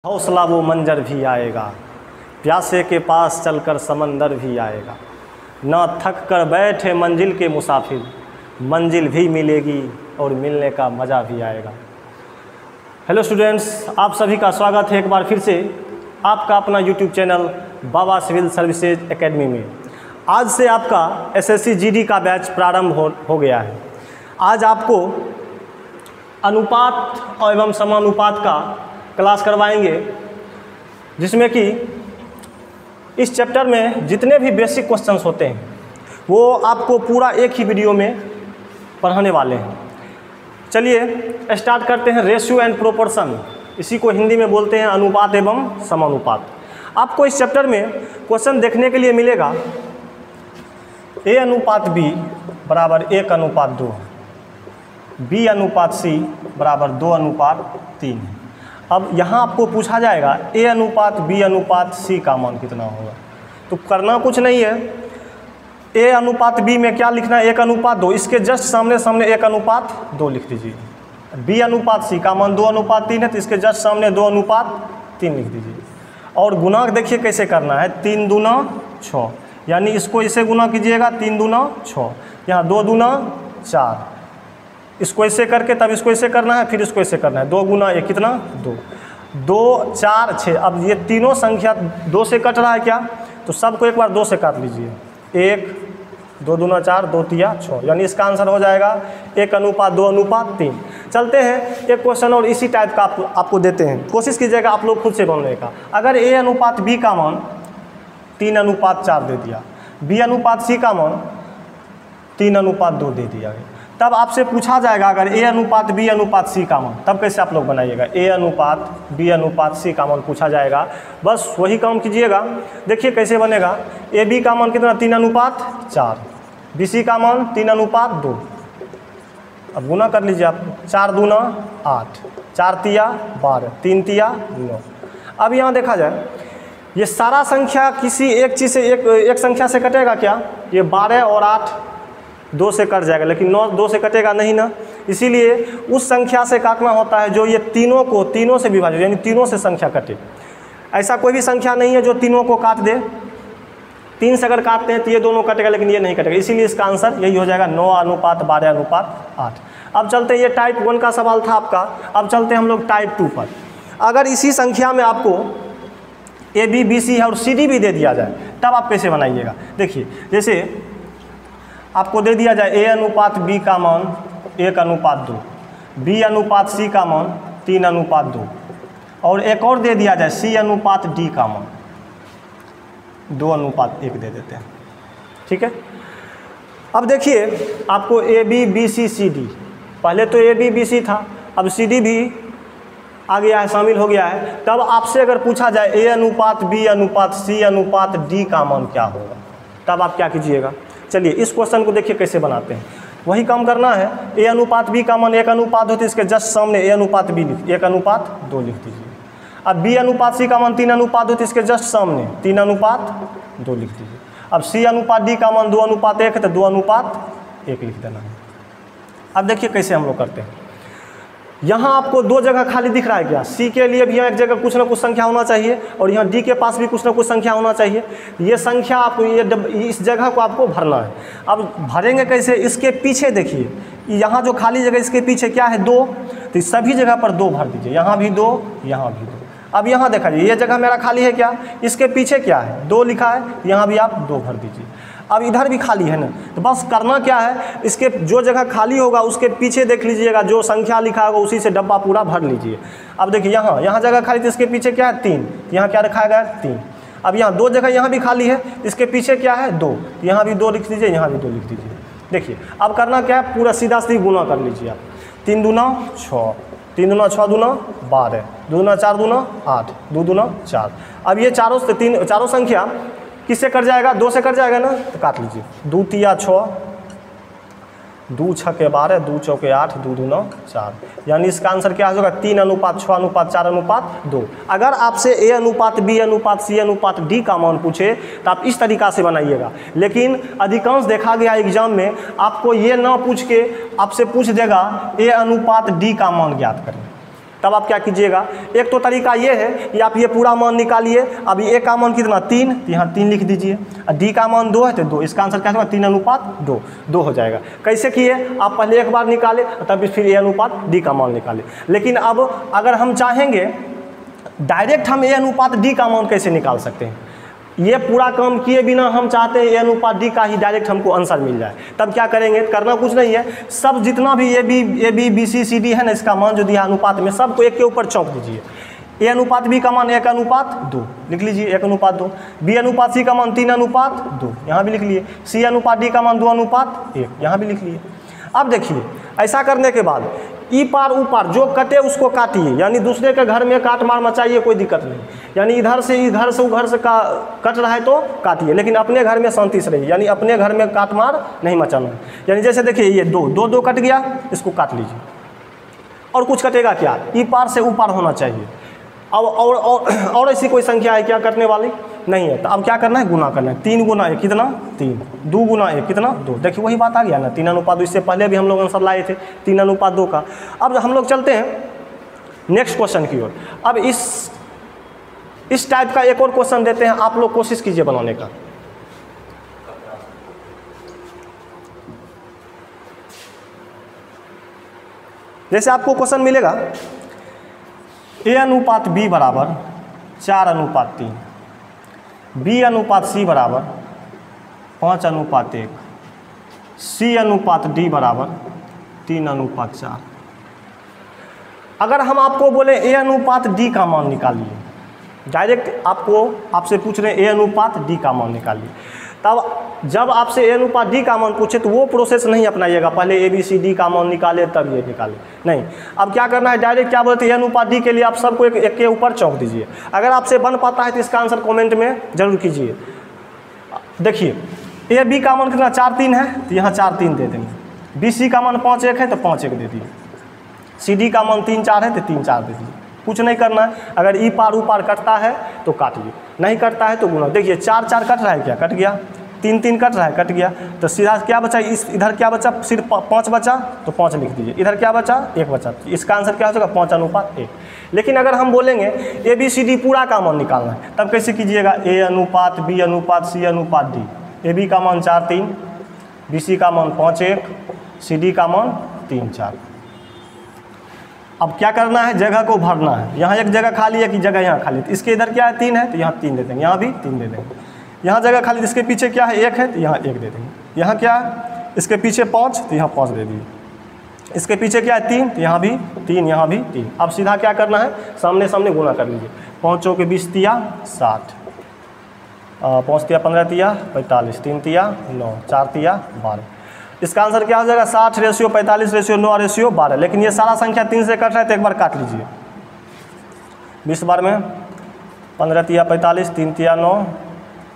हौसला वो मंजर भी आएगा, प्यासे के पास चलकर समंदर भी आएगा। ना थक कर बैठे मंजिल के मुसाफिर, मंजिल भी मिलेगी और मिलने का मज़ा भी आएगा। हेलो स्टूडेंट्स, आप सभी का स्वागत है एक बार फिर से आपका अपना यूट्यूब चैनल बाबा सिविल सर्विसेज एकेडमी में। आज से आपका एसएससी जीडी का बैच प्रारंभ हो गया है। आज आपको अनुपात एवं समानुपात का क्लास करवाएंगे, जिसमें कि इस चैप्टर में जितने भी बेसिक क्वेश्चंस होते हैं वो आपको पूरा एक ही वीडियो में पढ़ाने वाले हैं। चलिए स्टार्ट करते हैं। रेशियो एंड प्रोपोर्शन, इसी को हिंदी में बोलते हैं अनुपात एवं समानुपात। आपको इस चैप्टर में क्वेश्चन देखने के लिए मिलेगा A अनुपात B बराबर 1:2, B अनुपात C बराबर 2:3। अब यहाँ आपको पूछा जाएगा A अनुपात B अनुपात C का मान कितना होगा। तो करना कुछ नहीं है, A अनुपात B में क्या लिखना है 1:2, इसके जस्ट सामने 1:2 लिख दीजिए। B अनुपात C का मान 2:3 है, तो इसके जस्ट सामने 2:3 लिख दीजिए। और गुना देखिए कैसे करना है, 3 दूना 6, यानी इसको इसे गुना कीजिएगा 3 दूना 6, यहाँ 2 दूना 4, इसको ऐसे करके तब इसको ऐसे करना है, फिर इसको ऐसे करना है। 2 गुना 1 कितना 2, 2 4 6। अब ये तीनों संख्या 2 से कट रहा है क्या, तो सबको एक बार 2 से काट लीजिए। 1 2 दूना 4, 2 तिया 6, यानी इसका आंसर हो जाएगा 1:2:3। चलते हैं एक क्वेश्चन और इसी टाइप का आपको देते हैं, कोशिश कीजिएगा आप लोग खुद से बनने का। अगर A अनुपात B का मान 3:4 दे दिया, B अनुपात C का मान 3:2 दे दिया, तब आपसे पूछा जाएगा अगर A अनुपात B अनुपात C का मान, तब कैसे आप लोग बनाइएगा। A अनुपात B अनुपात C का मान पूछा जाएगा, बस वही काम कीजिएगा। देखिए कैसे बनेगा। AB का मान कितना 3:4, BC का मान 3:2। अब गुना कर लीजिए आप, 4 दूना 8, 4 तिया 12, 3 तिया 9। अब यहाँ देखा जाए ये सारा संख्या किसी एक चीज़ से एक संख्या से कटेगा क्या, ये 12 और 8 2 से कट जाएगा, लेकिन 9 2 से कटेगा नहीं ना। इसीलिए उस संख्या से काटना होता है जो ये तीनों से विभाजित, यानी तीनों से संख्या कटे। ऐसा कोई भी संख्या नहीं है जो तीनों को काट दे। 3 से अगर काटते हैं तो ये दोनों कटेगा, लेकिन ये नहीं कटेगा। इसीलिए इसका आंसर यही हो जाएगा 9:12:8। अब चलते हैं, ये टाइप 1 का सवाल था आपका। अब चलते हैं हम लोग टाइप 2 पर। अगर इसी संख्या में आपको AB BC है और CD भी दे दिया जाए, तब आप कैसे बनाइएगा। देखिए जैसे आपको दे दिया जाए A अनुपात B का मान 1:2, B अनुपात C का मान 3:2, और एक और दे दिया जाए C अनुपात D का मान 2:1 दे देते हैं। ठीक है। अब देखिए आपको AB BC CD, पहले तो AB BC था, अब CD भी आ गया है, शामिल हो गया है। तब आपसे अगर पूछा जाए A अनुपात B अनुपात C अनुपात D का मान क्या होगा, तब आप क्या कीजिएगा। चलिए इस क्वेश्चन को देखिए कैसे बनाते हैं, वही काम करना है। A अनुपात B का मान 1:2 होती है, इसके जस्ट सामने A अनुपात B 1:2 लिख दीजिए। अब B अनुपात C का मान 3:2 होती है, इसके जस्ट सामने 3:2 लिख दीजिए। अब C अनुपात D का मान 2:1 है, तो 2:1 लिख देना है। अब देखिए कैसे हम लोग करते हैं। यहाँ आपको 2 जगह खाली दिख रहा है क्या, C के लिए भी यहाँ एक जगह कुछ ना कुछ संख्या होना चाहिए, और यहाँ D के पास भी कुछ ना कुछ संख्या होना चाहिए। ये संख्या आपको इस जगह को आपको भरना है। अब भरेंगे कैसे, इसके पीछे देखिए, यहाँ जो खाली जगह इसके पीछे क्या है 2, तो सभी जगह पर 2 भर दीजिए। यहाँ भी 2, यहाँ भी 2। अब यहाँ देखा जाइए, ये जगह मेरा खाली है क्या, इसके पीछे क्या है 2 लिखा है, यहाँ भी आप 2 भर दीजिए। अब इधर भी खाली है ना, तो बस करना क्या है, इसके जो जगह खाली होगा उसके पीछे देख लीजिएगा, जो संख्या लिखा होगा उसी से डब्बा पूरा भर लीजिए। अब देखिए यहाँ जगह खाली थी, इसके पीछे क्या है 3, यहाँ क्या रखा गया 3। अब यहाँ 2 जगह यहाँ भी खाली है, इसके पीछे क्या है 2, यहाँ भी 2 लिख दीजिए, यहाँ भी 2 लिख दीजिए। देखिए अब करना क्या है, पूरा सीधा गुना कर लीजिए आप। 3 दूना 6, 3 दूना 6 दूना 12, 2 दूना 4 दूना 8, 2 दूना 4। अब ये चारों संख्या किससे कट जाएगा, 2 से कट जाएगा ना, तो काट लीजिए। 2 तिया 6, 2 छके 12, 2 चौके 8, 2 दूना 4, यानी इसका आंसर क्या होगा 3:6:4:2। अगर आपसे A अनुपात B अनुपात C अनुपात D का मान पूछे तो आप इस तरीका से बनाइएगा। लेकिन अधिकांश देखा गया एग्जाम में आपको ये ना पूछ के आपसे पूछ देगा A अनुपात D का मान ज्ञात करें। तब आप क्या कीजिएगा, एक तो तरीका ये है कि आप ये पूरा मान निकालिए। अब ए का मान कितना 3, तो यहाँ 3 लिख दीजिए। और डी का मान 2 है तो 2, इसका आंसर क्या होगा 3:2, 2 हो जाएगा। कैसे किए, आप पहले एक बार निकाले तब फिर ए अनुपात डी का मान निकाले। लेकिन अब अगर हम चाहेंगे डायरेक्ट हम ए अनुपात डी का मान कैसे निकाल सकते हैं, ये पूरा काम किए बिना हम चाहते हैं ए अनुपात डी का ही डायरेक्ट हमको आंसर मिल जाए, तब क्या करेंगे, करना कुछ नहीं है, सब जितना भी A B B C C D है ना, इसका मान जो दिया अनुपात में सबको एक के ऊपर चौंक दीजिए। ए अनुपात बी का मान 1:2 लिख लीजिए, 1:2। बी अनुपात सी का मान 3:2 यहाँ भी लिख लिए। सी अनुपात डी का मान 2:1 यहाँ भी लिख लिए। अब देखिए ऐसा करने के बाद ई पार ऊपर जो कटे उसको काटिए, यानी दूसरे के घर में काट मार मचाइए, कोई दिक्कत नहीं। यानी इधर से घर से कट रहा है तो काटिए, लेकिन अपने घर में शांति से रहिए, यानी अपने घर में काट मार नहीं मचाना है। यानी जैसे देखिए ये 2 कट गया, इसको काट लीजिए। और कुछ कटेगा क्या, ई पार से ऊपर होना चाहिए। अब और ऐसी कोई संख्या है क्या कटने वाली, नहीं है। तो अब क्या करना है, गुना करना है। 3 गुना 1 कितना 3, 2 गुना 1 कितना 2। देखिए वही बात आ गया ना, 3:2। इससे पहले भी हम लोग आंसर लाए थे 3:2 का। अब हम लोग चलते हैं नेक्स्ट क्वेश्चन की ओर। अब इस टाइप का एक और क्वेश्चन देते हैं, आप लोग कोशिश कीजिए बनाने का। जैसे आपको क्वेश्चन मिलेगा ए अनुपात बी बराबर 4:3, बी अनुपात सी बराबर 5:1, सी अनुपात डी बराबर 3:4। अगर हम आपको बोले ए अनुपात डी का मान निकालिए, डायरेक्ट आपसे पूछ रहे हैं ए अनुपात डी का मान निकालिए, तब जब आपसे ए अनुपात डी का मान पूछे तो वो प्रोसेस नहीं अपनाइएगा, पहले ए बी सी डी का मान निकाले तब ये निकाले, नहीं। अब क्या करना है, डायरेक्ट क्या बोलते हैं, ए अनुपात डी के लिए आप सबको एक के ऊपर चौंक दीजिए। अगर आपसे बन पाता है तो इसका आंसर कमेंट में जरूर कीजिए। देखिए ए बी का मान कितना 4-3 है, तो यहाँ 4-3 दे देंगे। बी सी का मान 5-1 है तो 5-1 दे दिए। सी डी का मान 3-4 है तो 3-4 दे दिए। कुछ नहीं करना है, अगर ई पार ऊ पार कटता है तो काटिए, नहीं कटता है तो गुना। देखिए 4-4 कट रहा है क्या, कट गया। 3-3 कट रहा है, कट गया। तो सीधा क्या बचा, इधर क्या बचा, सिर्फ 5 बचा तो 5 लिख दीजिए। इधर क्या बचा, 1 बचा। इसका आंसर क्या हो जाएगा 5:1। लेकिन अगर हम बोलेंगे ए बी सी डी पूरा का मान निकालना है, तब कैसे कीजिएगा, ए अनुपात बी अनुपात सी अनुपात डी। ए बी का मान 4-3, बी सी का मान 5-1, सी डी का मान 3-4। अब क्या करना है, जगह को भरना है। यहाँ एक जगह खाली है कि जगह यहाँ खाली, तो इसके इधर क्या है 3 है तो यहाँ 3 दे देंगे, यहाँ भी 3 दे देंगे। यहाँ जगह खाली, इसके पीछे क्या है 1 है तो यहाँ 1 दे देंगे। यहाँ क्या है, इसके पीछे 5 तो यहाँ 5 दे दिए। इसके पीछे क्या है 3 तो यहाँ भी 3, यहाँ भी 3। अब सीधा क्या करना है, सामने सामने गुना कर लीजिए। 5 चौके 20 तिया 60, 5 तिया 15 तिया 45, 3 तिया 9, 4 तिया 12। इसका आंसर क्या हो जाएगा, 60:45:9:12। लेकिन ये सारा संख्या 3 से कट रहा है तो एक बार काट लीजिए। 20 बार में 15 तिया 45, 3 तिया 9,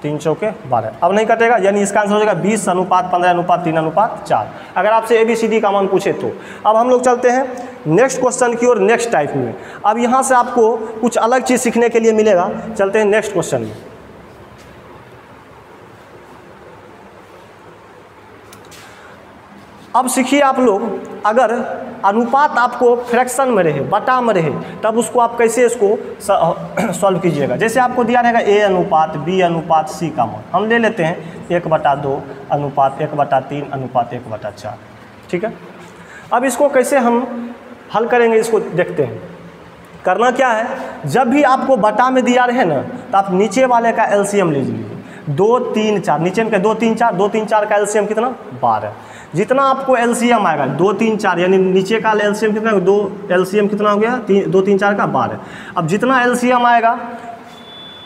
3 चौके 12। अब नहीं कटेगा, यानी इसका आंसर हो जाएगा 20:15:3:4। अगर आपसे ए बी सी डी का मान पूछे तो। अब हम लोग चलते हैं नेक्स्ट क्वेश्चन की ओर, नेक्स्ट टाइप में। अब यहाँ से आपको कुछ अलग चीज़ सीखने के लिए मिलेगा। चलते हैं नेक्स्ट क्वेश्चन में। अब सीखिए आप लोग, अगर अनुपात आपको फ्रैक्शन में रहे, बटा में रहे, तब उसको आप कैसे इसको सॉल्व कीजिएगा। जैसे आपको दिया रहेगा ए अनुपात बी अनुपात सी का मान, हम ले लेते हैं 1/2 अनुपात 1/3 अनुपात 1/4। ठीक है, अब इसको कैसे हम हल करेंगे, इसको देखते हैं। करना क्या है, जब भी आपको बटा में दिया रहे ना, तो आप नीचे वाले का एलसीएम ले लीजिए। 2 3 4, नीचे में 2 3 4, 2 3 4 का एलसीएम कितना 12। जितना आपको एलसीएम आएगा 2 3 4, यानी नीचे का एलसीएम कितना, 2 एलसीएम कितना हो गया 2 3 4 का 12। अब जितना एलसीएम आएगा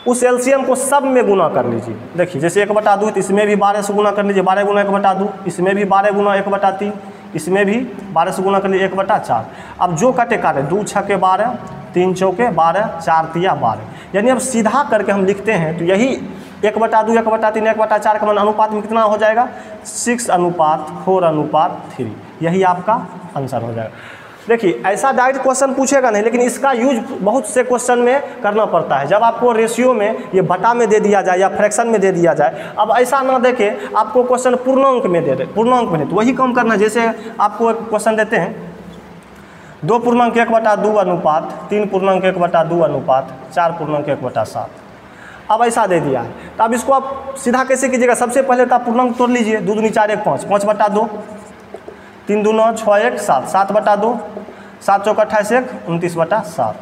उस एलसीएम को सब में गुना कर लीजिए। देखिए जैसे 1/2, तो इसमें भी 12 से गुना कर लीजिए, 12 गुना 1/2। इसमें भी 12 गुना 1/3, इसमें भी 12 से गुना कर लीजिए 1/4। अब जो कटे काटे, 2 छके 12, 3 चौके 12, 4 तिया 12। यानी अब सीधा करके हम लिखते हैं तो यही 1/2 1/3 1/4 का मान अनुपात में कितना हो जाएगा, 6:4:3। यही आपका आंसर हो जाएगा। देखिए ऐसा डायरेक्ट क्वेश्चन पूछेगा नहीं, लेकिन इसका यूज बहुत से क्वेश्चन में करना पड़ता है। जब आपको रेशियो में ये बटा में दे दिया जाए या फ्रैक्शन में दे दिया जाए, अब ऐसा ना देखे आपको क्वेश्चन पूर्णांक में दे, तो वही काम करना है। जैसे आपको एक क्वेश्चन देते हैं, 2.1/2 अनुपात 3.1/2 अनुपात 4.1/7। अब ऐसा दे दिया है, तो अब इसको आप सीधा कैसे कीजिएगा? सबसे पहले तो आप पूर्णांक तोड़ लीजिए। 2 दूनी 4 1 5, 5/2, 3 दूना 6 1 7, 7/2, 7 चौका 28 1 29/7।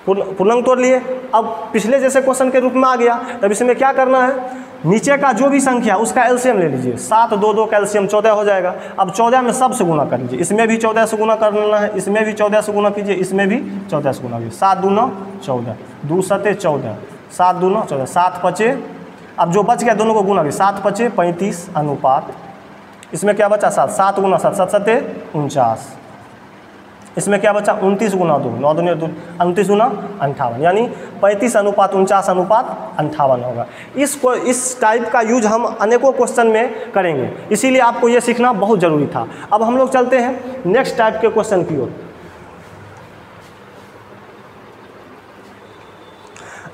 पूर्णांक तोड़ लिए। अब पिछले जैसे क्वेश्चन के रूप में आ गया, तब इसमें क्या करना है? नीचे का जो भी संख्या उसका एलसीएम ले लीजिए। 7 2 2 का एलसीएम 14 हो जाएगा। अब 14 में सब से गुना कर लीजिए। इसमें भी 14 से गुना कर लेना है, इसमें भी 14 से गुना कीजिए, इसमें भी 14 से गुना कीजिए। 7 दूना 14, 2 7 14, 7 दूना 14, 7 5। अब जो बच गया दोनों को गुना कीजिए। 7 5 35 अनुपात, इसमें क्या बचा? 7, 7 गुना 7, 7 7 49। इसमें क्या बचा? 29 गुना 2, 9 दूनी 29 गुना 58, यानी 35 अनुपात 49 अनुपात 58 होगा। इस टाइप का यूज हम अनेकों क्वेश्चन में करेंगे, इसीलिए आपको ये सीखना बहुत ज़रूरी था। अब हम लोग चलते हैं नेक्स्ट टाइप के क्वेश्चन की ओर।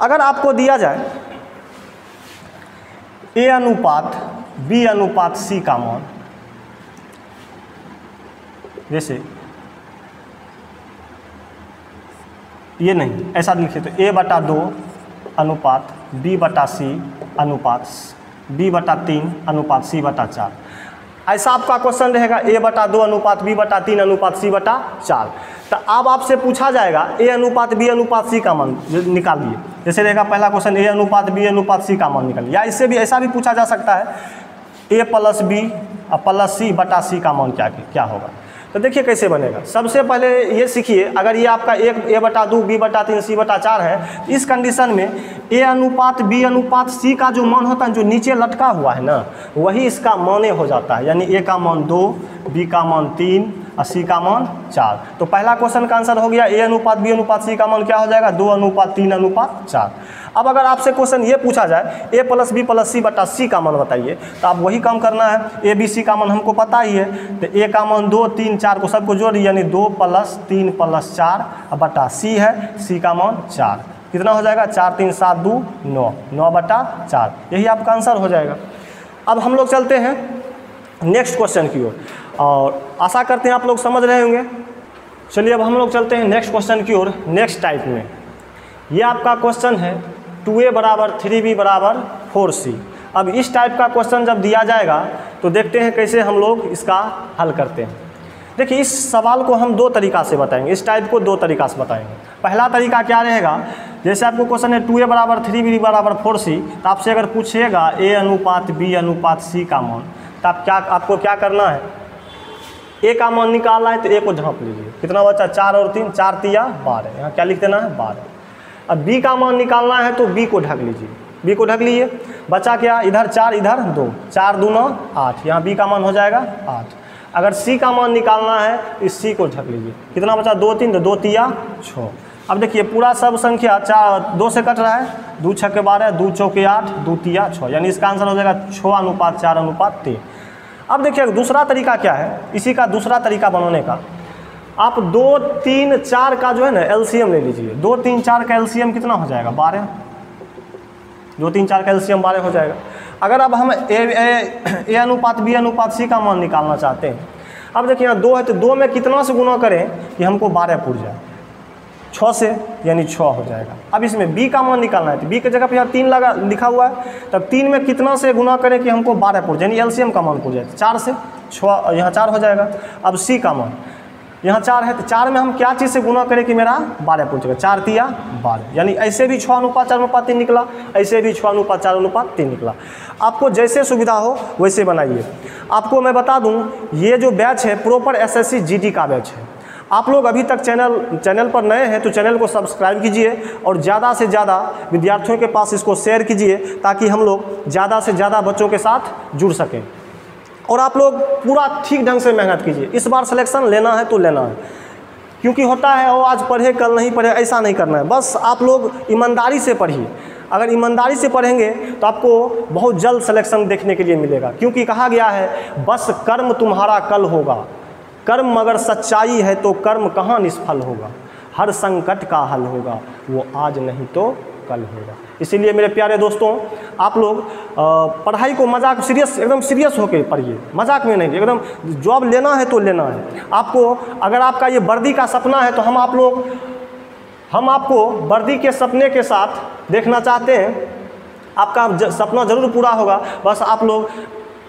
अगर आपको दिया जाए A अनुपात B अनुपात C का मान, जैसे ये नहीं, ऐसा लिखिए तो A/2 अनुपात B/C अनुपात B/3 अनुपात C/4। ऐसा आपका क्वेश्चन रहेगा। A/2 अनुपात B/3 अनुपात C/4। तो अब आपसे पूछा जाएगा A अनुपात B अनुपात C का मान निकालिए। जैसे रहेगा पहला क्वेश्चन A अनुपात B अनुपात C का मान निकालिए, या इससे भी ऐसा भी पूछा जा सकता है A + B + C/C का मान क्या होगा। तो देखिए कैसे बनेगा। सबसे पहले ये सीखिए, अगर ये आपका A/2 B/3 C/4 है, इस कंडीशन में A अनुपात B अनुपात C का जो मान होता है, जो नीचे लटका हुआ है ना, वही इसका माने हो जाता है। यानी A का मान 2, B का मान 3 और C का मान 4। तो पहला क्वेश्चन का आंसर हो गया A अनुपात B अनुपात C का मान क्या हो जाएगा? 2 अनुपात 3 अनुपात 4। अब अगर आपसे क्वेश्चन ये पूछा जाए A + B + C/C का मान बताइए, तो आप वही काम करना है। A B C का मान हमको पता ही है, तो A का मान 2 3 4 को सबको जोड़, यानी 2 + 3 + 4 बटा C है, C का मान 4। कितना हो जाएगा? 4 3 7 2 9, 9/4। यही आपका आंसर हो जाएगा। अब हम लोग चलते हैं नेक्स्ट क्वेश्चन की ओर, और आशा करते हैं आप लोग समझ रहे होंगे। चलिए अब हम लोग चलते हैं नेक्स्ट क्वेश्चन की ओर। नेक्स्ट टाइप में ये आपका क्वेश्चन है 2A = 3B = 4C। अब इस टाइप का क्वेश्चन जब दिया जाएगा तो देखते हैं कैसे हम लोग इसका हल करते हैं। देखिए इस सवाल को हम 2 तरीक़ा से बताएंगे, इस टाइप को 2 तरीक़ा से बताएंगे। पहला तरीका क्या रहेगा? जैसे आपको क्वेश्चन है 2A = 3B = 4C, तो आपसे अगर पूछेगा A अनुपात B अनुपात C का मान, तो आपको क्या करना है? A का मान निकालना है, तो A को झाँप लीजिए। कितना बचा? 4 और 3, 4 3 12। यहाँ क्या लिख देना है? 12। अब B का मान निकालना है, तो B को ढक लीजिए। B को ढक लीजिए, बचा क्या? इधर 4 इधर 2, 4 दूना 8, यहाँ B का मान हो जाएगा 8। अगर C का मान निकालना है, इस C को ढक लीजिए। कितना बचा? 2 3, तो 2 3 6। अब देखिए पूरा सब संख्या 2 से कट रहा है, 2 6 12, 2 4 8, 2 3 6, यानी इसका आंसर हो जाएगा 6 अनुपात 4 अनुपात 3। अब देखिए दूसरा तरीका क्या है, इसी का दूसरा तरीका बनाने का, आप 2 3 4 का जो है ना एलसीएम ले लीजिए। 2 3 4 का एलसीएम कितना हो जाएगा? 12। 2 3 4 का एलसीएम 12 हो जाएगा। अगर अब हम A अनुपात B अनुपात C का मान निकालना चाहते हैं, अब देखिए यहाँ 2 है, तो 2 में कितना से गुना करें कि हमको 12 पूर जाए? 6 से, यानी 6 हो जाएगा। अब इसमें B का मान निकालना है, तो B की जगह पे यहाँ 3 लिखा हुआ है, तब 3 में कितना से गुना करें कि हमको 12 पूर जाए, यानी एलसीएम का मान पूर जाए? 4 से 6, यहाँ 4 हो जाएगा। अब C का मान यहाँ 4 है, तो 4 में हम क्या चीज़ से गुना करें कि मेरा 12 पूर जाएगा? 4 3 12, यानी ऐसे भी 6 अनुपात 4 अनुपात 3 निकला, ऐसे भी 6 अनुपात 4 अनुपात 3 निकला। आपको जैसे सुविधा हो वैसे बनाइए। आपको मैं बता दूं, ये जो बैच है प्रॉपर SSC GD का बैच है। आप लोग अभी तक चैनल पर नए हैं तो चैनल को सब्सक्राइब कीजिए और ज़्यादा से ज़्यादा विद्यार्थियों के पास इसको शेयर कीजिए, ताकि हम लोग ज़्यादा से ज़्यादा बच्चों के साथ जुड़ सकें। और आप लोग पूरा ठीक ढंग से मेहनत कीजिए। इस बार सिलेक्शन लेना है तो लेना है, क्योंकि होता है वो आज पढ़े कल नहीं पढ़े, ऐसा नहीं करना है। बस आप लोग ईमानदारी से पढ़िए। अगर ईमानदारी से पढ़ेंगे तो आपको बहुत जल्द सिलेक्शन देखने के लिए मिलेगा, क्योंकि कहा गया है बस कर्म तुम्हारा कल होगा, कर्म मगर सच्चाई है तो कर्म कहाँ निष्फल होगा, हर संकट का हल होगा वो आज नहीं तो कल होगा। इसीलिए मेरे प्यारे दोस्तों, आप लोग पढ़ाई को मजाक सीरियस एकदम सीरियस होकर पढ़िए, मजाक में नहीं, एकदम जॉब लेना है तो लेना है आपको। अगर आपका ये वर्दी का सपना है तो हम आपको वर्दी के सपने के साथ देखना चाहते हैं। आपका सपना ज़रूर पूरा होगा, बस आप लोग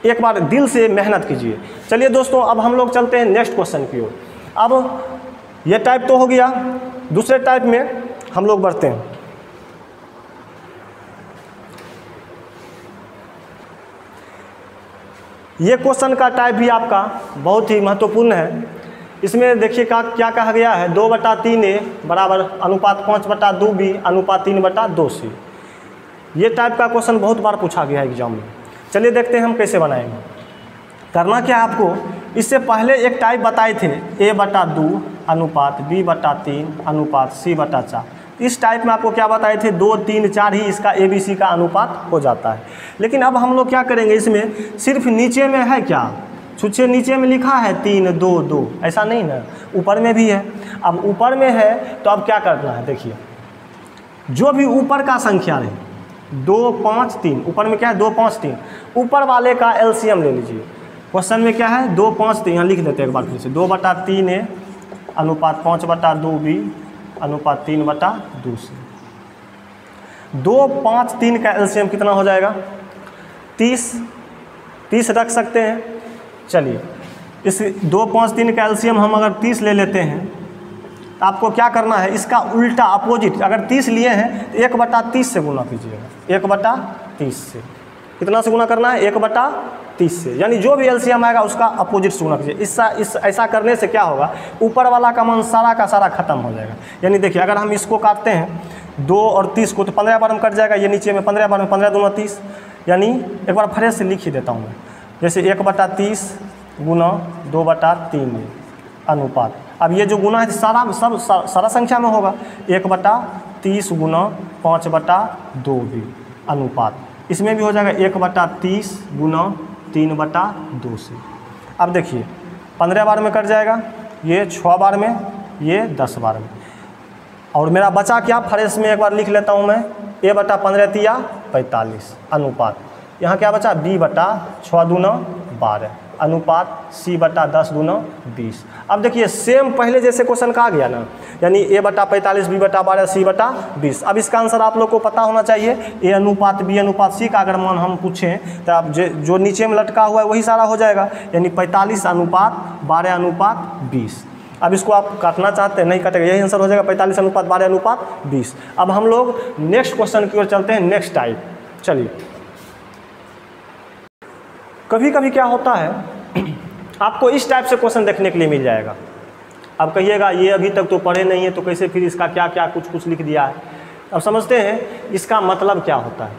एक बार दिल से मेहनत कीजिए। चलिए दोस्तों, अब हम लोग चलते हैं नेक्स्ट क्वेश्चन की ओर। अब ये टाइप तो हो गया, दूसरे टाइप में हम लोग बढ़ते हैं। ये क्वेश्चन का टाइप भी आपका बहुत ही महत्वपूर्ण है। इसमें देखिए क्या कहा गया है, 2/3A बराबर अनुपात 5/2B अनुपात 3/2C। ये टाइप का क्वेश्चन बहुत बार पूछा गया है एग्जाम में। चलिए देखते हैं हम कैसे बनाएंगे। करना क्या है आपको, इससे पहले एक टाइप बताए थे A/2 अनुपात B/3 अनुपात C/4। इस टाइप में आपको क्या बताए थे, 2, 3, 4 ही इसका ABC का अनुपात हो जाता है। लेकिन अब हम लोग क्या करेंगे, इसमें सिर्फ नीचे में है क्या, छुच्छे नीचे में लिखा है 3, 2, 2, ऐसा नहीं ना, ऊपर में भी है। अब ऊपर में है तो अब क्या करना है, देखिए जो भी ऊपर का संख्या रहे 2, 5, 3, ऊपर में क्या है 2, 5, 3, ऊपर वाले का एलसीएम ले लीजिए। क्वेश्चन में क्या है 2, 5, 3, यहाँ लिख देते हैं एक बार फिर से, 2/3A अनुपात 5/2B अनुपात 3/2C। 2, 5, 3 का एलसीएम कितना हो जाएगा, 30 रख सकते हैं। चलिए इस 2, 5, 3 का एलसीएम हम अगर 30 ले लेते हैं तो आपको क्या करना है, इसका उल्टा अपोजिट, अगर 30 लिए हैं तो 1/30 से गुना कीजिएगा। 1/30 से कितना से गुना करना है, 1/30 से, यानी जो भी एलसीएम आएगा उसका अपोजिट से गुना कीजिए। ऐसा करने से क्या होगा, ऊपर वाला का मान सारा का सारा खत्म हो जाएगा। यानी देखिए अगर हम इसको काटते हैं 2 और 30 को तो 15 बार में कट जाएगा, ये नीचे में 15 बार में 15 दूना 30, यानी एक बार फ्रेश से लिख ही देता हूँ मैं, जैसे 1/30 गुना 2/3 अनुपात। अब ये जो गुना है सारा संख्या में होगा, 1/30 गुना 5/2B अनुपात, इसमें भी हो जाएगा 1/30 गुना 3/2C। अब देखिए 15 बार में कट जाएगा, ये 6 बार में, ये 10 बार में, और मेरा बचा क्या, फ्रेश में एक बार लिख लेता हूँ मैं, A/15 45 अनुपात, यहाँ क्या बचा B/6 दूना 12 अनुपात C/10 दूना 20। अब देखिए सेम पहले जैसे क्वेश्चन का आ गया ना, यानी A/45 B/12 C/20। अब इसका आंसर आप लोग को पता होना चाहिए, A अनुपात B अनुपात C का अगर मान हम पूछें तो आप जो नीचे में लटका हुआ है वही सारा हो जाएगा, यानी 45 अनुपात 12 अनुपात 20। अब इसको आप काटना चाहते हैं, नहीं काटेगा, यही आंसर हो जाएगा 45 अनुपात 12 अनुपात 20। अब हम लोग नेक्स्ट क्वेश्चन की ओर चलते हैं, नेक्स्ट टाइप। चलिए कभी कभी क्या होता है, आपको इस टाइप से क्वेश्चन देखने के लिए मिल जाएगा। अब कहिएगा ये अभी तक तो पढ़े नहीं है तो कैसे फिर इसका क्या क्या कुछ लिख दिया है। अब समझते हैं इसका मतलब क्या होता है।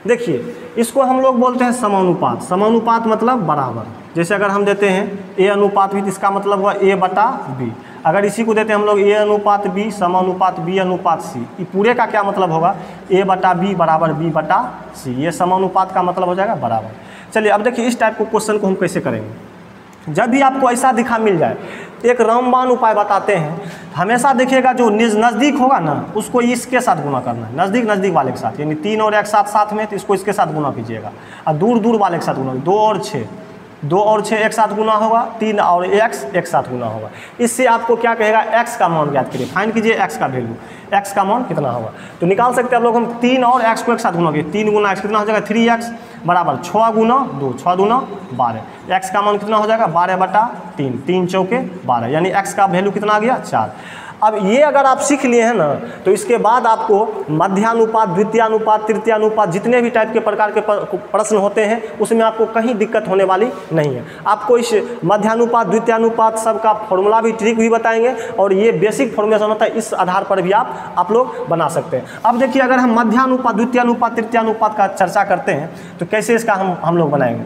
देखिए इसको हम लोग बोलते हैं समानुपात। समानुपात मतलब बराबर। जैसे अगर हम देते हैं A अनुपात B, इसका मतलब हुआ A/B। अगर इसी को देते हैं हम लोग A अनुपात B समानुपात B अनुपात C, ये पूरे का क्या मतलब होगा, A/B बराबर B/C। ये समानुपात का मतलब हो जाएगा बराबर। चलिए अब देखिए इस टाइप को क्वेश्चन को हम कैसे करेंगे। जब भी आपको ऐसा दिखा मिल जाए, एक रामबाण उपाय बताते हैं, हमेशा देखिएगा जो नज़दीक होगा ना उसको इसके साथ गुना करना है, नज़दीक वाले के साथ, यानी 3 और 1 साथ में, तो इसको इसके साथ गुना कीजिएगा। और दूर वाले के साथ गुना, 2 और 6 एक साथ गुना होगा, 3 और x एक साथ गुना होगा। इससे आपको क्या कहेगा, x का मान ज्ञात करिए, फाइंड कीजिए x का वैल्यू, x का मान कितना होगा। तो निकाल सकते हैं आप लोग हम 3 और x को एक साथ गुना कीजिए, 3 गुना x कितना हो जाएगा 3x बराबर 6 गुना 2, 6 दूना 12। x का मान कितना हो जाएगा 12/3, 3 चौके 12, यानी x का वैल्यू कितना आ गया 4। अब ये अगर आप सीख लिए हैं ना, तो इसके बाद आपको मध्यानुपात, द्वितीयानुपात, तृतीयानुपात, जितने भी टाइप के प्रकार के प्रश्न होते हैं उसमें आपको कहीं दिक्कत होने वाली नहीं है। आपको इस मध्यानुपात, द्वितीयानुपात सबका फॉर्मूला भी, ट्रिक भी बताएंगे, और ये बेसिक फॉर्मेशन होता है, इस आधार पर भी आप लोग बना सकते हैं। अब देखिए अगर हम मध्यानुपात, द्वितीयानुपात, तृतीयानुपात का चर्चा करते हैं तो कैसे इसका हम लोग बनाएंगे।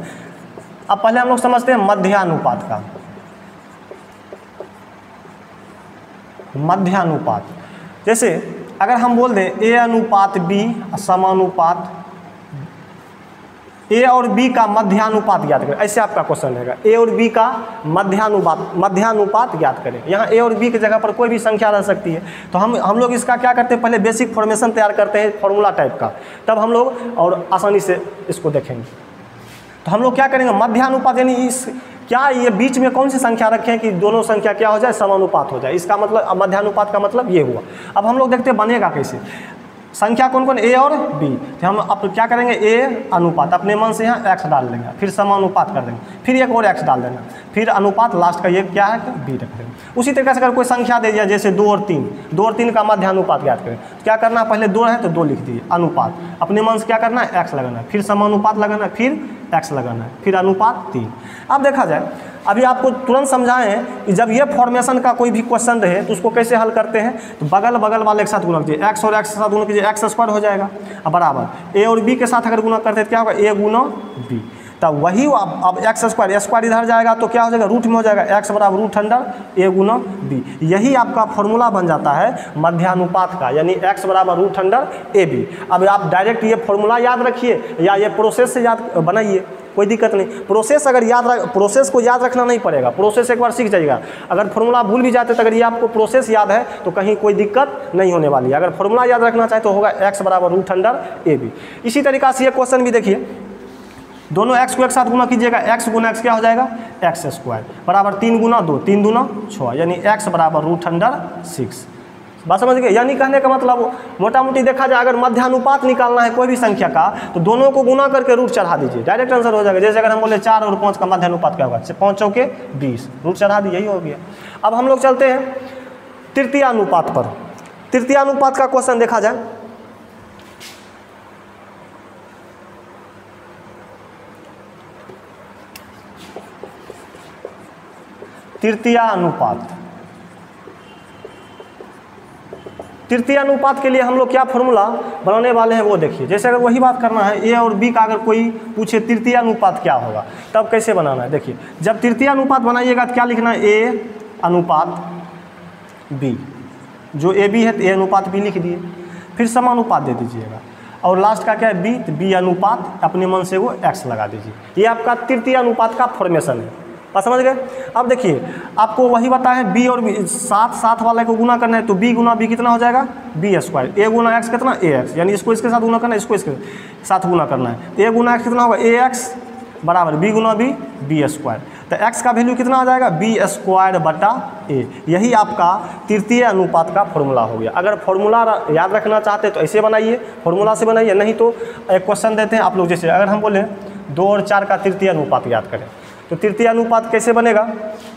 अब पहले हम लोग समझते हैं मध्यानुपात का। मध्यानुपात, जैसे अगर हम बोल दें A अनुपात B समानुपात ए और बी का मध्यानुपात ज्ञात करें, ऐसे आपका क्वेश्चन रहेगा। ए और बी का मध्यानुपात ज्ञात करें। यहाँ ए और बी की जगह पर कोई भी संख्या रह सकती है। तो हम लोग इसका क्या करते हैं, पहले बेसिक फॉर्मेशन तैयार करते हैं फॉर्मूला टाइप का, तब हम लोग और आसानी से इसको देखेंगे। तो हम लोग क्या करेंगे, मध्यानुपात यानी इस क्या ये बीच में कौन सी संख्या रखें कि दोनों संख्या क्या हो जाए, समानुपात हो जाए। इसका मतलब मध्यानुपात का मतलब ये हुआ। अब हम लोग देखते हैं बनेगा कैसे। संख्या कौन कौन, ए और बी। तो हम अब क्या करेंगे, ए अनुपात अपने मन से यहाँ x डाल देंगे, फिर समानुपात कर देंगे, फिर एक और x डाल देना, फिर अनुपात लास्ट का ये क्या है कि b रख देंगे। उसी तरीके से अगर कोई संख्या दे दिया जैसे 2 और 3, 2 और 3 का मध्यानुपात ज्ञात करें, तो क्या करना है, पहले 2 है तो 2 लिख दिए, अनुपात अपने मन से क्या करना है, x लगाना है, फिर समानुपात लगाना है, फिर x लगाना है, फिर अनुपात 3। अब देखा जाए, अभी आपको तुरंत समझाएं कि जब ये फॉर्मेशन का कोई भी क्वेश्चन रहे तो उसको कैसे हल करते हैं। तो बगल बगल वाले के साथ गुना कीजिए, x और x के साथ गुना कीजिए, x स्क्वायर हो जाएगा। अब बराबर a और b के साथ अगर गुना करते हैं तो क्या होगा, a गुना b। तब वही अब x स्क्वायर इधर जाएगा तो क्या हो जाएगा, रूट में हो जाएगा, x बराबर रूट अंडर a गुना b। यही आपका फॉर्मूला बन जाता है मध्यानुपात का, यानी x बराबर रूट अंडर ए बी। अब आप डायरेक्ट ये फॉर्मूला याद रखिए या ये प्रोसेस से याद बनाइए, कोई दिक्कत नहीं। प्रोसेस को याद रखना नहीं पड़ेगा, प्रोसेस एक बार सीख जाइएगा। अगर फॉर्मूला भूल भी जाते तो अगर ये आपको प्रोसेस याद है तो कहीं कोई दिक्कत नहीं होने वाली है। अगर फॉर्मूला याद रखना चाहे तो होगा x बराबर रूट अंडर ए बी। इसी तरीका से ये क्वेश्चन भी देखिए, दोनों x को एक साथ गुना कीजिएगा, x गुना x क्या हो जाएगा, x स्क्वायर बराबर 3 गुना 2, 3 दूना 6, यानी x बराबर रूट अंडर 6। बात समझ गए। यानी कहने का मतलब मोटा मोटी देखा जाए, अगर मध्यानुपात निकालना है कोई भी संख्या का तो दोनों को गुना करके रूट चढ़ा दीजिए, डायरेक्ट आंसर हो जाएगा। जैसे अगर हम बोले 4 और 5 का मध्यानुपात क्या होगा, 5 चौके 20, रूट चढ़ा दिए, यही हो गया। अब हम लोग चलते हैं तृतीय अनुपात पर। तृतीय अनुपात का क्वेश्चन देखा जाए, तृतीय अनुपात। तृतीय अनुपात के लिए हम लोग क्या फॉर्मूला बनाने वाले हैं वो देखिए। जैसे अगर वही बात करना है, ए और बी का अगर कोई पूछे तृतीय अनुपात क्या होगा, तब कैसे बनाना है देखिए। जब तृतीय अनुपात बनाइएगा तो क्या लिखना है, ए अनुपात बी, जो ए बी है तो ए अनुपात बी लिख दिए, फिर समानुपात दे दीजिएगा, और लास्ट का क्या है बी, तो बी अनुपात अपने मन से वो एक्स लगा दीजिए। ये आपका तृतीय अनुपात का फॉर्मेशन है। बात समझ गए। अब देखिए आपको वही बताया, बी और बी साथ वाले को गुना करना है, तो बी गुना बी कितना हो जाएगा, बी स्क्वायर। ए गुना एक्स कितना, ए एक्स, यानी इसको इसके साथ गुना करना है, इसको इसके साथ गुना करना है। तो ए गुना एक्स कितना होगा, ए एक्स बराबर बी गुना बी, बी स्क्वायर। तो एक्स का वैल्यू कितना आ जाएगा, बी स्क्वायर बटा ए। यही आपका तृतीय अनुपात का फॉर्मूला हो गया। अगर फॉर्मूला याद रखना चाहते तो ऐसे बनाइए, फॉर्मूला से बनाइए, नहीं तो एक क्वेश्चन देते हैं आप लोग। जैसे अगर हम बोले 2 और 4 का तृतीय अनुपात याद करें, तो तृतीय अनुपात कैसे बनेगा।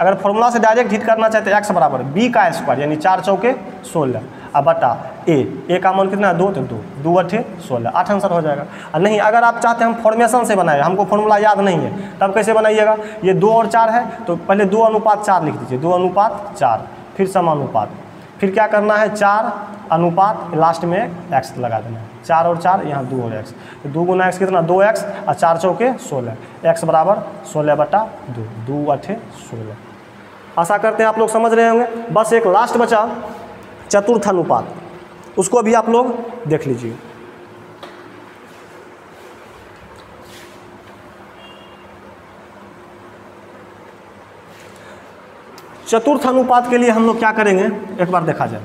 अगर फॉर्मूला से डायरेक्ट हिट करना चाहते हैं, एक्स बराबर बी का स्क्वायर यानी 4 चौके 16 अब बटा ए का मान कितना है 2, तो 2 8 16, 8 आंसर हो जाएगा। और नहीं अगर आप चाहते हैं हम फॉर्मेशन से बनाए, हमको फॉर्मूला याद नहीं है, तब कैसे बनाइएगा। ये 2 और 4 है तो पहले 2 अनुपात 4 लिख दीजिए, 2 अनुपात 4, फिर समानुपात, फिर क्या करना है 4 अनुपात लास्ट में एक्स लगा देना है, 4 और 4 यहाँ 2 और एक्स, तो 2 गुना एक्स कितना 2x और 4 चौके 16, एक्स बराबर 16 बटा 2, 2 8 16। आशा करते हैं आप लोग समझ रहे होंगे। बस एक लास्ट बचा चतुर्थ अनुपात, उसको भी आप लोग देख लीजिए। चतुर्थ अनुपात के लिए हम लोग क्या करेंगे, एक बार देखा जाए।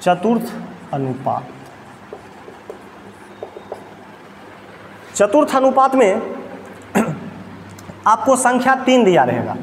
चतुर्थ अनुपात, चतुर्थ अनुपात में आपको संख्या 3 दिया रहेगा,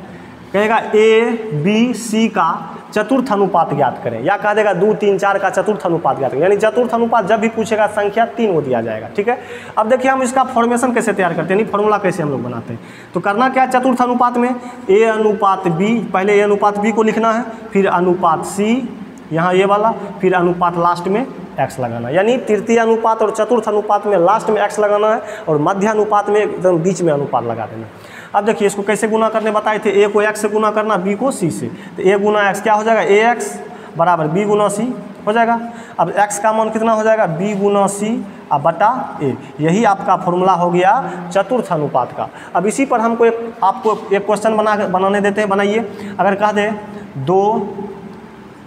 कहेगा ए बी सी का चतुर्थ अनुपात ज्ञात करें, या कह देगा 2 3 4 का चतुर्थ अनुपात ज्ञात करें। यानी चतुर्थ अनुपात जब भी पूछेगा संख्या 3 वो दिया जाएगा। ठीक है। अब देखिए हम इसका फॉर्मेशन कैसे तैयार करते हैं, फॉर्मूला कैसे हम लोग बनाते हैं। तो करना क्या है, चतुर्थ अनुपात में ए अनुपात बी, पहले ए अनुपात बी को लिखना है, फिर अनुपात सी यहाँ ये वाला, फिर अनुपात लास्ट में एक्स लगाना। यानी तृतीय अनुपात और चतुर्थ अनुपात में लास्ट में एक्स लगाना है और मध्य अनुपात में एकदम बीच में अनुपात लगा देना। अब देखिए इसको कैसे गुना करने बताए थे, ए को एक्स से गुना करना, बी को सी से। तो ए गुना एक्स क्या हो जाएगा, ए एक्स बराबर बी गुना सी हो जाएगा। अब एक्स का मान कितना हो जाएगा, बी गुना सी अब बटा ए। यही आपका फॉर्मूला हो गया चतुर्थ अनुपात का। अब इसी पर हमको आपको एक क्वेश्चन बनाने देते हैं, बनाइए। अगर कह दें 2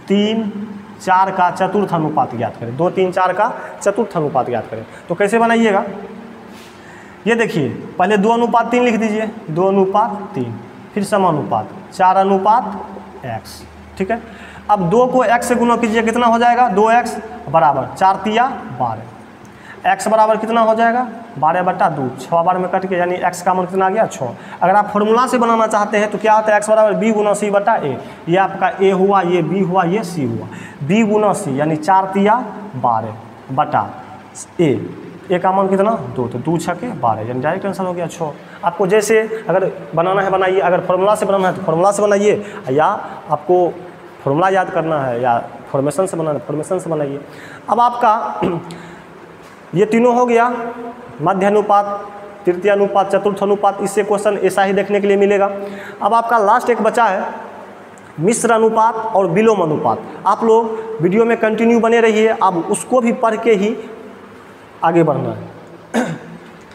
3 4 का चतुर्थ अनुपात ज्ञात करें। 2, 3, 4 का चतुर्थ अनुपात ज्ञात करें। तो कैसे बनाइएगा, ये देखिए पहले 2:3 लिख दीजिए, 2:3, फिर समानुपात 4:x, ठीक है। अब 2 को x से गुना कीजिए, कितना हो जाएगा, 2x बराबर 4 तिया 12, x बराबर कितना हो जाएगा 12/2, 6 बार में कट के, यानी x का मान कितना आ गया 6। अगर आप फॉर्मूला से बनाना चाहते हैं तो क्या होता है, x बराबर b गुना c बटा a, ये आपका a हुआ, ये b हुआ, ये c हुआ, b गुना c यानी 4 तिया 12 बटा a का मान कितना 2, तो 2 छके 12, यानी डायरेक्ट आंसर हो गया 6। आपको जैसे अगर बनाना है बनाइए, अगर फॉर्मूला से बनाना है तो फॉर्मूला से बनाइए, या आपको फॉर्मूला याद करना है या फॉर्मेशन से बनाना है फॉर्मेशन से बनाइए। अब आपका ये तीनों हो गया, मध्य अनुपात, तृतीय अनुपात, चतुर्थ अनुपात, इससे क्वेश्चन ऐसा ही देखने के लिए मिलेगा। अब आपका लास्ट एक बचा है मिश्र अनुपात और विलोम अनुपात। आप लोग वीडियो में कंटिन्यू बने रहिए, अब उसको भी पढ़ के ही आगे बढ़ना है।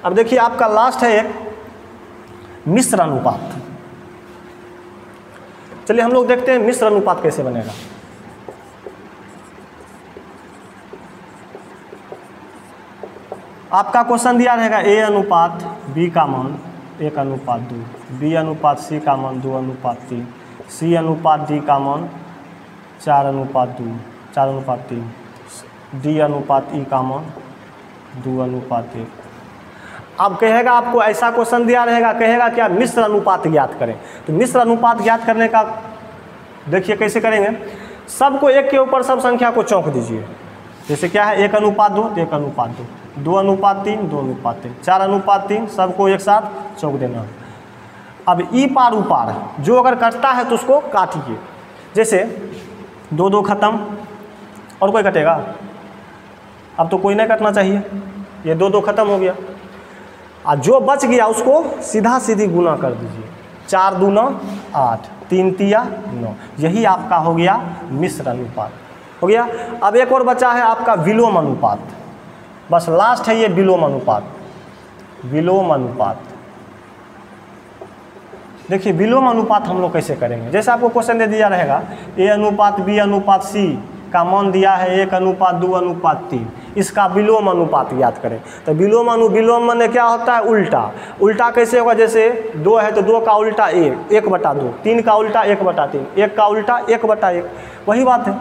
अब देखिए आपका लास्ट है एक मिश्र अनुपात। चलिए हम लोग देखते हैं मिश्र अनुपात कैसे बनेगा। आपका क्वेश्चन दिया रहेगा a अनुपात b का मान 1:2, b अनुपात c का मान 2:3, c अनुपात d का मान 4:2, 4:3, d अनुपात e का मान 2:1। अब कहेगा आपको ऐसा क्वेश्चन दिया रहेगा, कहेगा क्या मिश्र अनुपात ज्ञात करें। तो मिश्र अनुपात ज्ञात करने का देखिए कैसे करेंगे, सबको एक के ऊपर सब संख्या को चौंक दीजिए। जैसे क्या है 1:2 तो 1:2, 2:3 2:3, 4:3, सबको एक साथ चौंक देना। अब ई पार उपार जो अगर कटता है तो उसको काटिए। जैसे 2 2 खत्म, और कोई कटेगा, अब तो कोई नहीं कटना चाहिए, ये 2 2 खत्म हो गया। और जो बच गया उसको सीधा सीधी गुना कर दीजिए, 4 दूना 8, 3 तिया 9, यही आपका हो गया मिश्र अनुपात हो गया। अब एक और बचा है आपका विलोम अनुपात, बस लास्ट है ये विलोम अनुपात। विलोम अनुपात देखिए विलोम अनुपात हम लोग कैसे करेंगे। जैसे आपको क्वेश्चन दे दिया रहेगा a अनुपात b अनुपात c का मान दिया है 1:2:3, इसका विलोम अनुपात याद करें। तो विलोम माने क्या होता है, उल्टा। उल्टा कैसे होगा, जैसे 2 है तो 2 का उल्टा 1/2, 3 का उल्टा 1/3, 1 का उल्टा 1/1, वही बात है।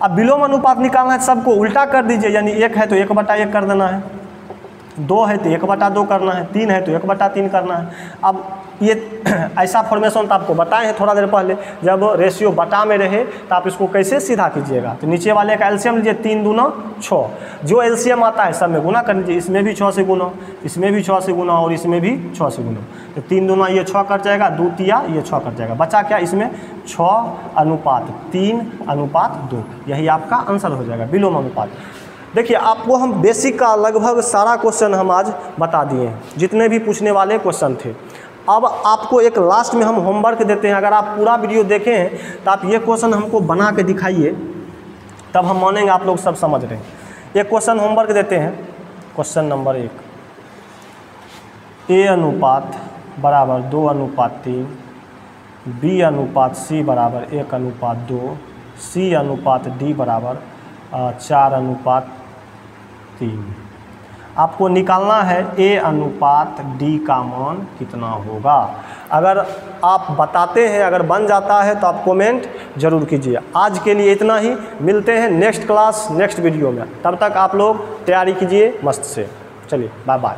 अब विलोम अनुपात निकालना है, सबको उल्टा कर दीजिए, यानी 1 है तो 1/1 कर देना है, 2 है तो 1/2 करना है, 3 है तो 1/3 करना है। अब ये ऐसा फॉर्मेशन तो आपको बताए हैं थोड़ा देर पहले, जब रेशियो बटा में रहे तो आप इसको कैसे सीधा कीजिएगा। तो नीचे वाले का एलसीएम लीजिए, 3 दूना 6, जो एलसीएम आता है सब में गुना कर लीजिए, इसमें भी 6 से गुना, इसमें भी 6 से गुना, और इसमें भी 6 से गुना। तो 3 दूना ये 6 कट जाएगा, 2 तिया ये 6 कट जाएगा, बचा क्या इसमें 6:3:2, यही आपका आंसर हो जाएगा विलोम अनुपात। देखिए आपको हम बेसिक का लगभग सारा क्वेश्चन हम आज बता दिए हैं, जितने भी पूछने वाले क्वेश्चन थे। अब आपको एक लास्ट में हम होमवर्क देते हैं, अगर आप पूरा वीडियो देखें हैं तो आप ये क्वेश्चन हमको बना के दिखाइए, तब हम मानेंगे आप लोग सब समझ रहे हैं। एक क्वेश्चन होमवर्क देते हैं, क्वेश्चन नंबर 1, a अनुपात बराबर 2:3, b अनुपात c बराबर 1:2, c अनुपात d बराबर 4:3। आपको निकालना है a अनुपात d का मान कितना होगा। अगर आप बताते हैं, अगर बन जाता है तो आप कमेंट जरूर कीजिए। आज के लिए इतना ही, मिलते हैं नेक्स्ट क्लास नेक्स्ट वीडियो में, तब तक आप लोग तैयारी कीजिए मस्त से। चलिए बाय बाय।